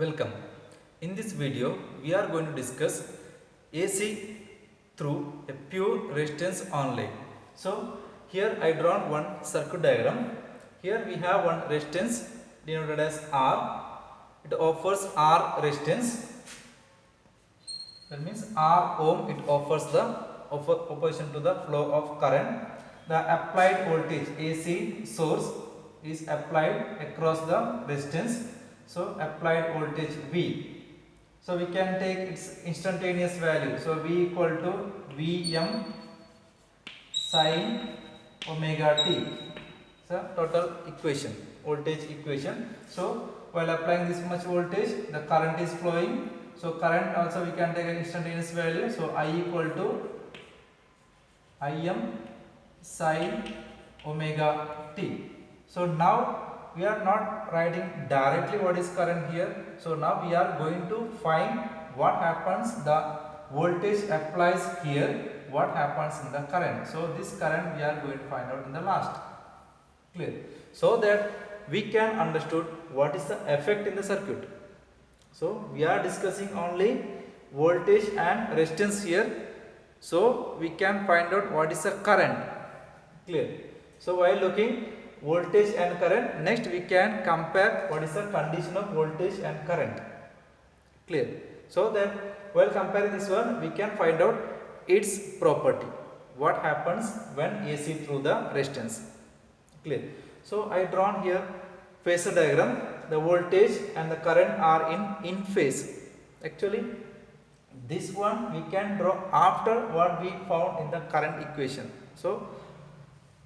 Welcome. In this video, we are going to discuss AC through a pure resistance only. So, here I drawn one circuit diagram. Here we have one resistance denoted as R. It offers R resistance. That means R ohm. It offers the opposition to the flow of current. The applied voltage AC source is applied across the resistance. So applied voltage V. So we can take its instantaneous value. So V equal to Vm sin omega t. So total equation, voltage equation. So while applying this much voltage, the current is flowing. So current also we can take an instantaneous value. So I equal to Im sin omega t. So now we are not writing directly what is current here. So now we are going to find what happens, the voltage applies here, what happens in the current. So this current we are going to find out in the last. Clear? So that we can understood what is the effect in the circuit. So we are discussing only voltage and resistance here. So we can find out what is the current. Clear? So while looking voltage and current, next we can compare what is the condition of voltage and current. Clear? So that while comparing this one, we can find out its property, what happens when AC through the resistance. Clear? So I drawn here phasor diagram. The voltage and the current are in phase. Actually this one we can draw after what we found in the current equation. So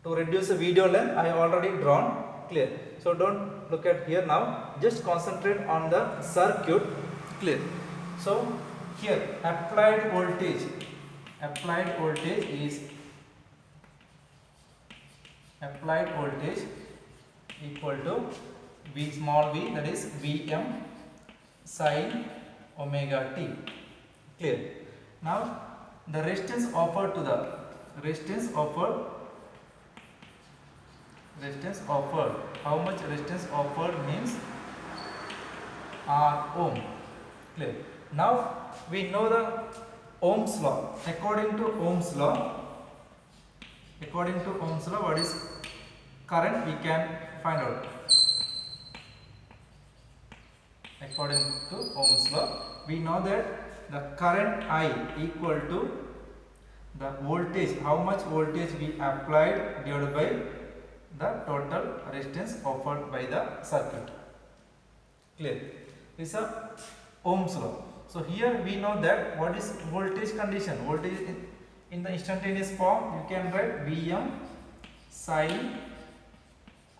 to reduce the video length, I have already drawn. Clear? So don't look at here now. Just concentrate on the circuit. Clear? So here applied voltage is equal to V small v, that is Vm sin omega t. Clear? Now the resistance offered, how much resistance offered means R ohm. Clear? Now we know the Ohm's law. According to Ohm's law, what is current we can find out. According to Ohm's law, we know that the current I equal to the voltage, how much voltage we applied divided by the total resistance offered by the circuit. Clear? This is a Ohm's law. So here we know that what is voltage condition. Voltage in the instantaneous form, you can write Vm sin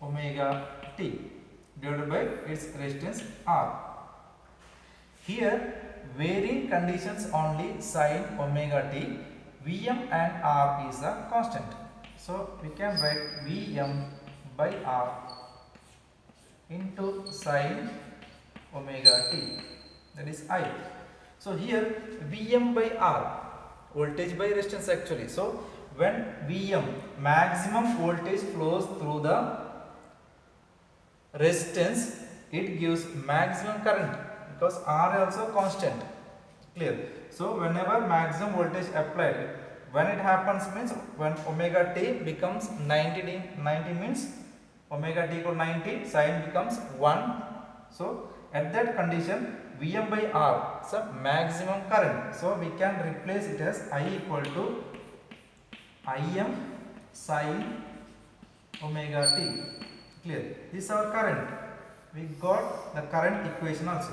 omega t divided by its resistance R. Here varying conditions only sin omega t, Vm and R is a constant. So we can write Vm by R into sin omega t, that is I. So here Vm by R, voltage by resistance actually. So when Vm, maximum voltage flows through the resistance, it gives maximum current because R also constant. Clear? So whenever maximum voltage applied, when it happens means when omega t becomes 90 means omega t equal 90, sin becomes 1. So at that condition Vm by R is a maximum current. So we can replace it as I equal to Im sin omega t. Clear? This is our current. We got the current equation also.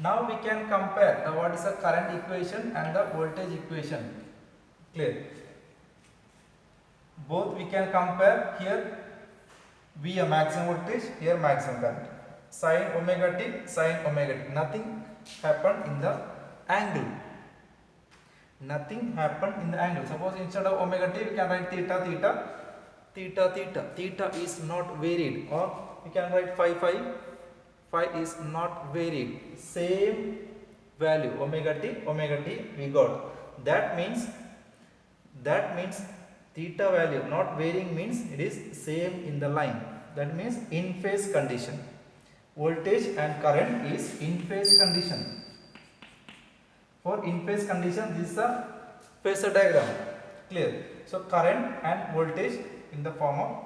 Now we can compare what is the current equation and the voltage equation. Clear? Both we can compare. Here V a maximum voltage, here maximum current. Sin omega t, sin omega t. Nothing happened in the angle. Suppose instead of omega t we can write theta is not varied, or we can write phi is not varied. Same value omega t we got. That means theta value not varying means it is same in the line. That means in phase condition. voltage and current is in phase condition. For in phase condition, this is a phasor diagram. Clear? So current and voltage in the form of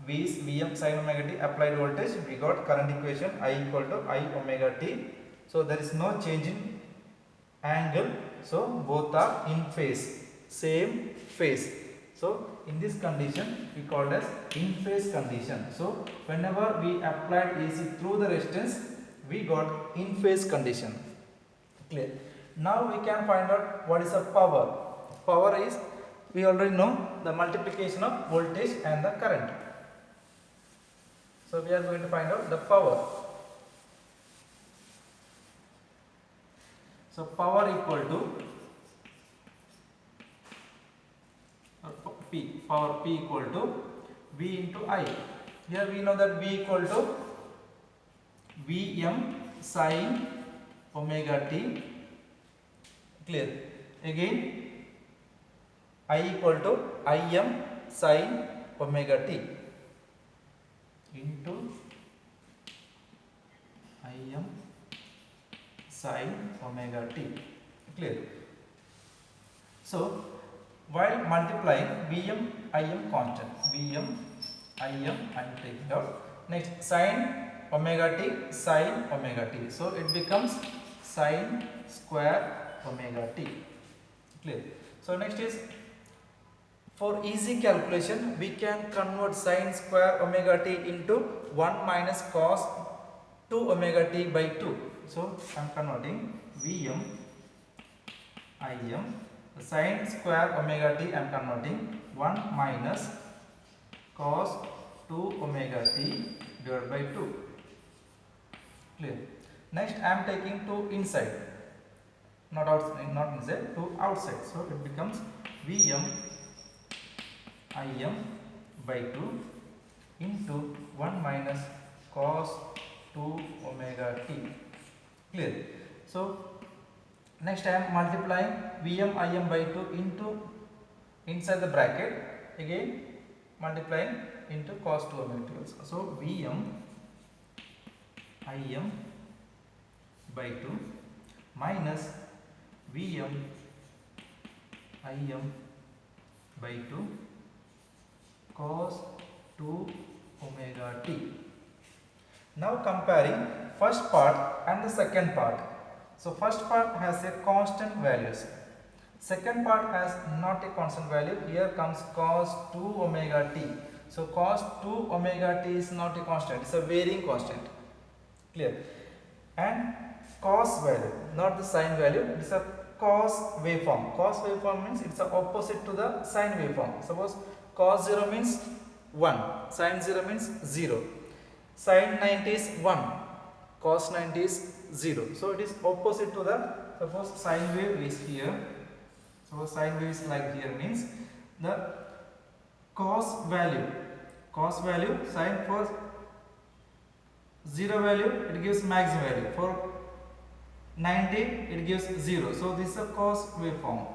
V is Vm sin omega t applied voltage. We got current equation I equal to I omega t. So there is no change in angle. So both are in phase, same phase. So in this condition we called as in phase condition. So whenever we applied AC through the resistance, we got in phase condition. Clear? Now we can find out what is the power. Power is, we already know, the multiplication of voltage and the current. So we are going to find out the power. So power equal to P. Power P equal to V into I. Here we know that V equal to Vm sin omega t. Clear? Again, I equal to Im sin omega t into Im sin omega t. Clear? So while multiplying, Vm Im constant, Vm Im I am taking out. Next, sin omega t, sin omega t. So it becomes sin square omega t. Clear? So next is, for easy calculation, we can convert sin square omega t into 1 minus cos 2 omega t by 2. So I am converting Vm Im, sin square omega t I am converting 1 minus cos 2 omega t divided by 2. Clear? Next I am taking 2 inside, not outside, not inside, 2 outside. So it becomes Vm Im by 2 into 1 minus cos 2 omega t. Clear? So next I am multiplying Vm Im by 2 into inside the bracket, again multiplying into cos 2 omega t. So Vm Im by 2 minus Vm Im by 2 cos 2 omega t. Now comparing first part and the second part. So first part has a constant values, second part has not a constant value. Here comes cos 2 omega t. So cos 2 omega t is not a constant, it's a varying constant. Clear? And cos value, not the sine value, it is a cos waveform. Cos waveform means it's a opposite to the sine waveform. Suppose cos 0 means 1, sine 0 means 0, sine 90 is 1, cos 90 is 0. So it is opposite to the, suppose sine wave is here, suppose sine wave is like here, means the cos value, sine for 0 value it gives maximum value, for 90 it gives 0. So this is a cos waveform.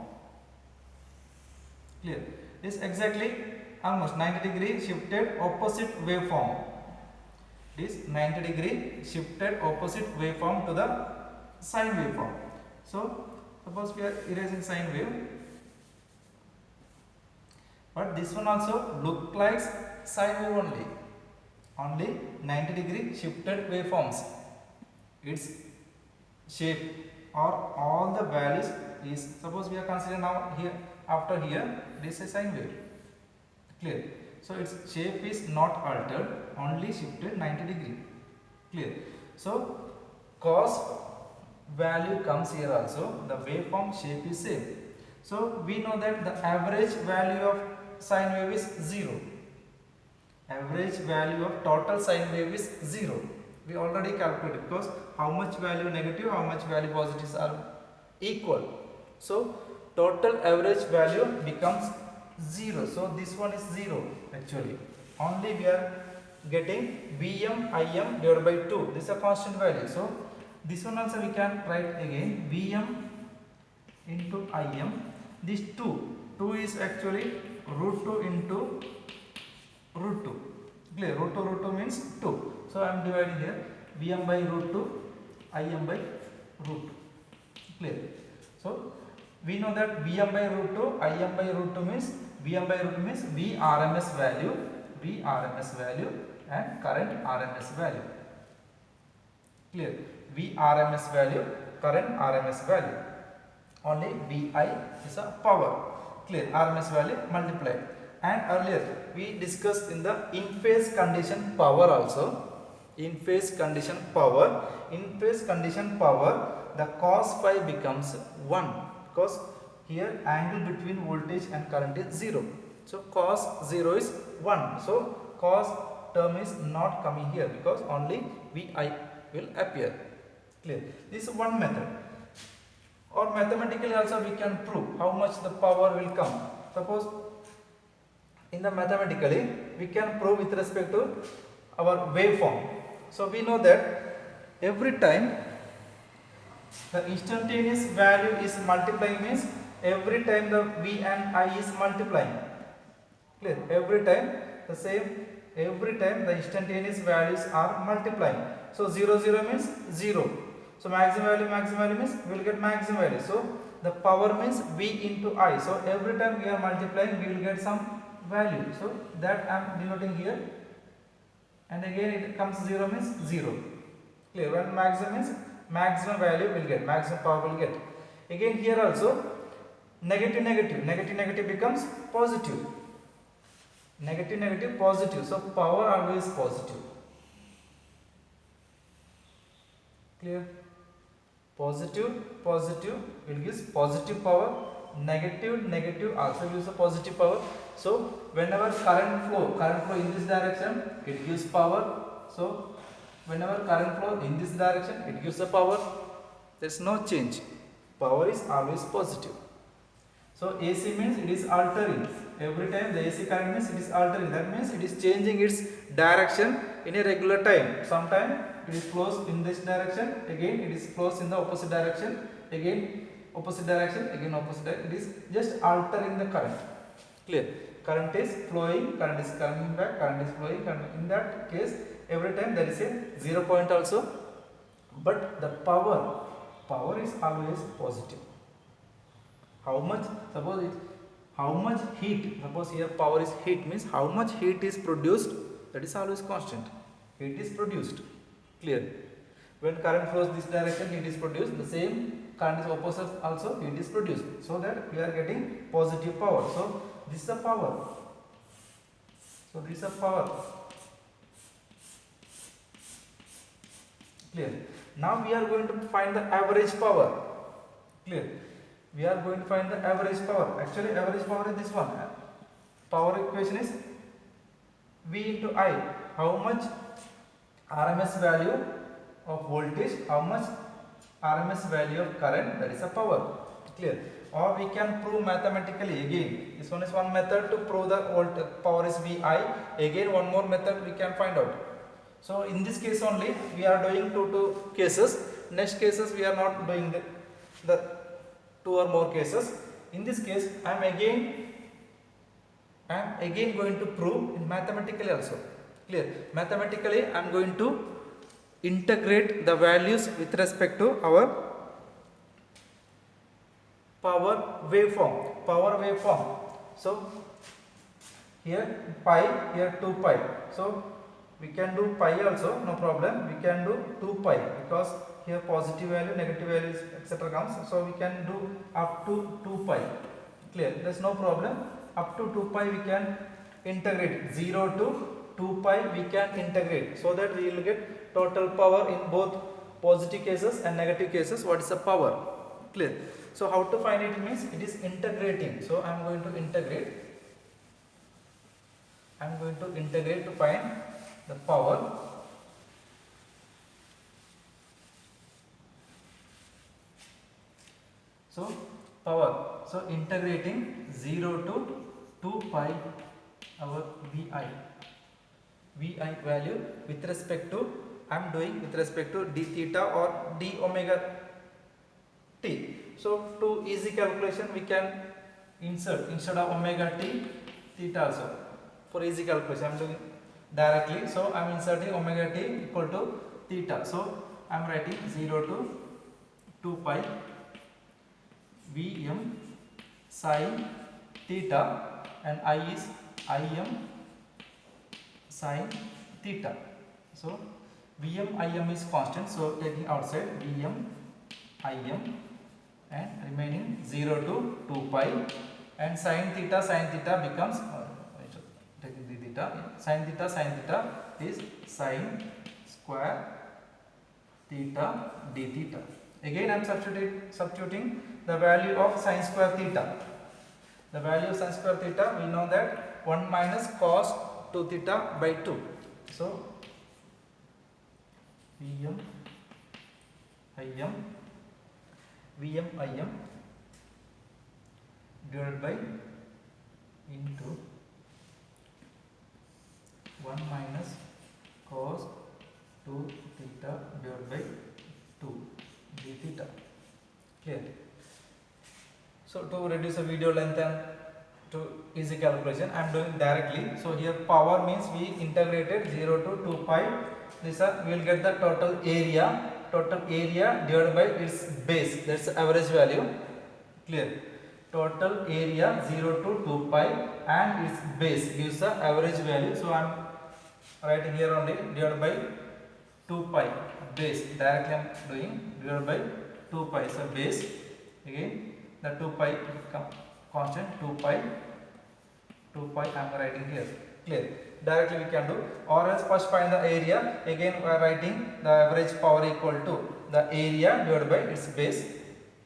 Clear? This exactly almost 90 degree shifted opposite waveform. This 90 degree shifted opposite waveform to the sine waveform. So suppose we are erasing sine wave, but this one also look like sine wave only 90 degree shifted waveforms. Its shape or all the values is, suppose we are considering now here, after here this is sine wave. Clear? So its shape is not altered, only shifted 90 degree. Clear? So cos value comes here also, the waveform shape is same. So we know that the average value of sine wave is 0. Average value of total sine wave is 0. We already calculated, because how much value negative, how much value positives are equal. So total average value becomes 0. So this one is 0 actually. Only we are getting Vm Im divided by 2. This is a constant value. So this one also we can write again Vm into Im. This 2 is actually root 2 into root 2. Clear? Root 2 means 2. So I am dividing here Vm by root 2 Im by root 2. Clear? So we know that Vm by root 2 Im by root 2 means Vm by root 2 means V RMS value and current RMS value. Clear? V RMS value, current RMS value. Only Vi is a power. Clear? RMS value multiplied. And earlier we discussed in the in phase condition power also. In phase condition power, the cos phi becomes 1 because here angle between voltage and current is 0. So cos 0 is 1. So cos term is not coming here because only Vi will appear. Clear? This is one method. Or mathematically also we can prove how much the power will come. Suppose in the mathematically we can prove with respect to our waveform. So we know that every time the instantaneous value is multiplying means every time the V and I is multiplying. Clear? Every time the instantaneous values are multiplying. So 0 0 means 0. So maximum value means we will get maximum value. So the power means V into I. So every time we are multiplying we will get some value. So that I am denoting here. And again it comes 0 means 0. Clear? When maximum means maximum value will get, maximum power will get. Again here also negative becomes positive. Negative positive. So power always positive. Clear? Positive will give positive power. Negative also gives a positive power. So whenever current flow in this direction, it gives power. So whenever current flow in this direction, it gives a power. There is no change. Power is always positive. So AC means it is altering. Every time the AC current means it is altering. That means it is changing its direction in a regular time. Sometime it is flows in this direction. Again it is flows in the opposite direction. Again opposite direction. It is just altering the current. Clear? Current is flowing, current is coming back, current is flowing. In that case, every time there is a 0 point also, but the power is always positive. How much? How much heat? Suppose here power is heat means how much heat is produced. That is always constant. Heat is produced. Clear? When current flows this direction, heat is produced. The same current is opposite also, heat is produced. So that we are getting positive power. So this is the power. Clear? Now we are going to find the average power. Clear? We are going to find the average power. Actually average power is this one. Power equation is V into I. How much RMS value of voltage, how much RMS value of current, that is a power. Clear? Or we can prove mathematically again. This one is one method to prove the power is Vi. Again one more method we can find out. So in this case only we are doing two cases. Next cases we are not doing the 2 or more cases. In this case I am again going to prove in mathematically also. Clear? Mathematically I am going to integrate the values with respect to our power waveform. So here pi, here 2 pi. So we can do pi also, no problem. We can do 2 pi because here positive value, negative values, etc. comes. So we can do up to 2 pi. Clear? There is no problem. Up to 2 pi we can integrate. 0 to 2 pi we can integrate. So that we will get total power in both positive cases and negative cases. What is the power? Clear? So how to find it means it is integrating. So I am going to integrate. To find the power. So power. So integrating 0 to 2 pi our Vi value with respect to I am doing with respect to d theta or d omega t. So to easy calculation we can insert instead of omega t theta also. For easy calculation I am doing directly. So I am inserting omega t equal to theta. So I am writing 0 to 2 pi Vm sin theta, and I is Im sin theta. So Vm Im is constant, so taking outside Vm Im and remaining 0 to 2 pi, and sin theta becomes taking the theta, sin theta is sin square theta d theta. Again I am substituting the value of sin square theta. The value of sin square theta, we know that 1 minus cos 2 theta by 2. So Vm Im divided by into 1 minus cos 2 theta divided by 2 d theta. Clear? So to reduce the video length and to easy calculation, I am doing directly. So here power means we integrated 0 to 2 pi. This we will get the total area divided by its base, that's the average value. Clear? Total area 0 to 2 pi and its base gives the average value. So I am writing here only divided by 2 pi base, directly I am doing divided by 2 pi. So base, again the 2 pi constant, 2 pi I am writing here. Clear? Directly we can do, or else first find the area. Again we are writing the average power equal to the area divided by its base.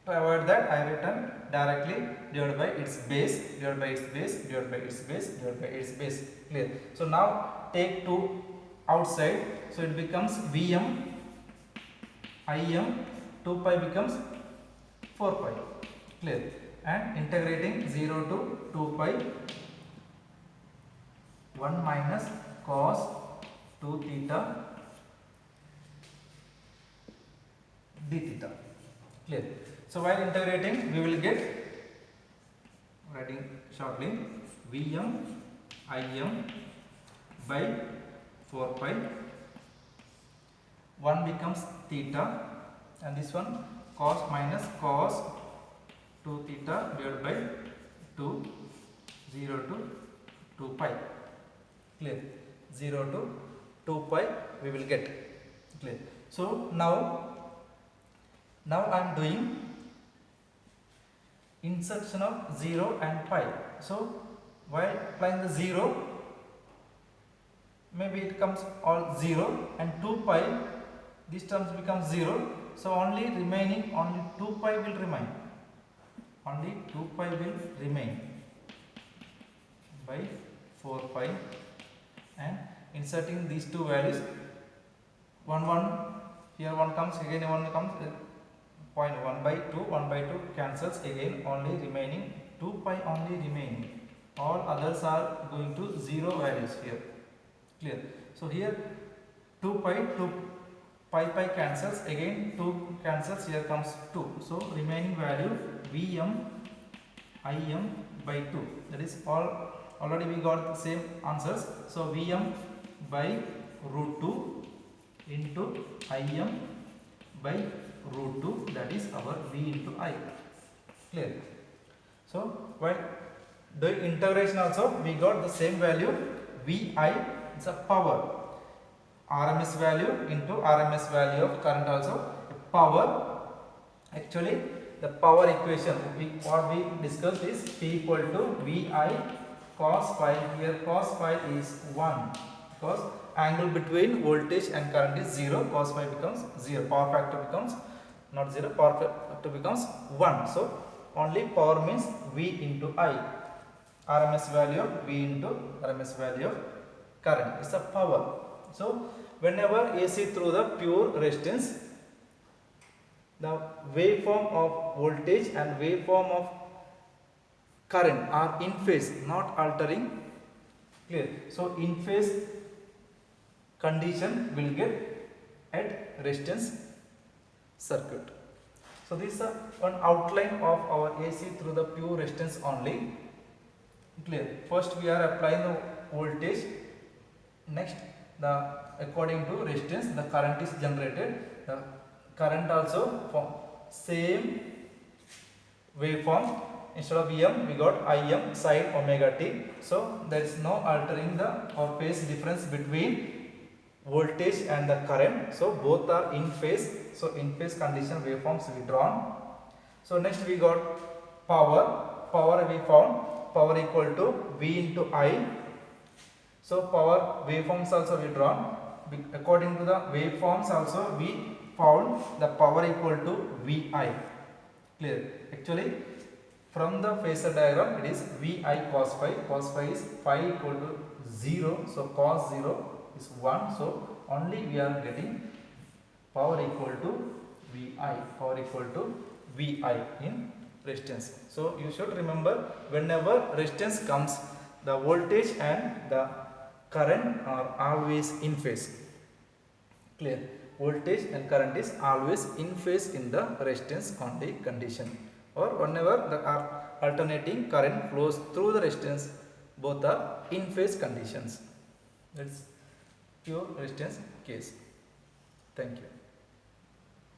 To avoid that, I written directly divided by its base, divided by its base, divided by its base, divided by its base. Clear? So now take 2 outside, so it becomes Vm Im, 2 pi becomes 4 pi. Clear? And integrating 0 to 2 pi 1 minus cos 2 theta d theta. Clear? So while integrating, we will get, writing shortly, Vm Im by 4 pi, 1 becomes theta, and this one cos minus cos 2 theta divided by 2, 0 to 2 pi. Clear? 0 to 2 pi we will get. Clear? So now I am doing intersection of 0 and pi. So while applying the 0, maybe it comes all 0, and 2 pi, these terms become 0. So only 2 pi will remain. Only 2 pi will remain by 4 pi, and inserting these two values, 1 here 1 comes, again 1 comes, point 1 by 2 cancels, again only remaining 2 pi only remaining, all others are going to 0 values here. Clear? So here 2 pi cancels, again 2 cancels, here comes 2, so remaining value Vm Im by 2, that is all. Already we got the same answers. So Vm by root 2 into Im by root 2, that is our V into I. Clear? So while doing integration also, we got the same value. Vi is a power, RMS value into RMS value of current also. Power, actually the power equation what we discussed is P equal to Vi cos phi. Here cos phi is 1 because angle between voltage and current is 0. Cos phi becomes 0. Power factor becomes not 0. Power factor becomes 1. So only power means V into I. RMS value of V into RMS value of current is a power. So whenever AC through the pure resistance, the waveform of voltage and waveform of current are in phase, not altering. Clear? So in phase condition will get at resistance circuit. So this is one outline of our AC through the pure resistance only. Clear? First we are applying the voltage, next the according to resistance the current is generated. The current also from same waveform, instead of Em we got Im sin omega t. So there is no altering the or phase difference between voltage and the current. So both are in phase. So in phase condition waveforms we drawn. So next we got power. Power we found power equal to V into I. So power waveforms also we drawn. According to the waveforms also we found the power equal to Vi. Clear? Actually from the phasor diagram it is Vi cos phi. Cos phi is phi equal to 0. So cos 0 is 1. So only we are getting power equal to Vi. Power equal to Vi in resistance. So you should remember whenever resistance comes, the voltage and the current are always in phase. Clear? Voltage and current is always in phase in the resistance only condition, or whenever the alternating current flows through the resistance, both are in phase conditions. That's pure resistance case. Thank you.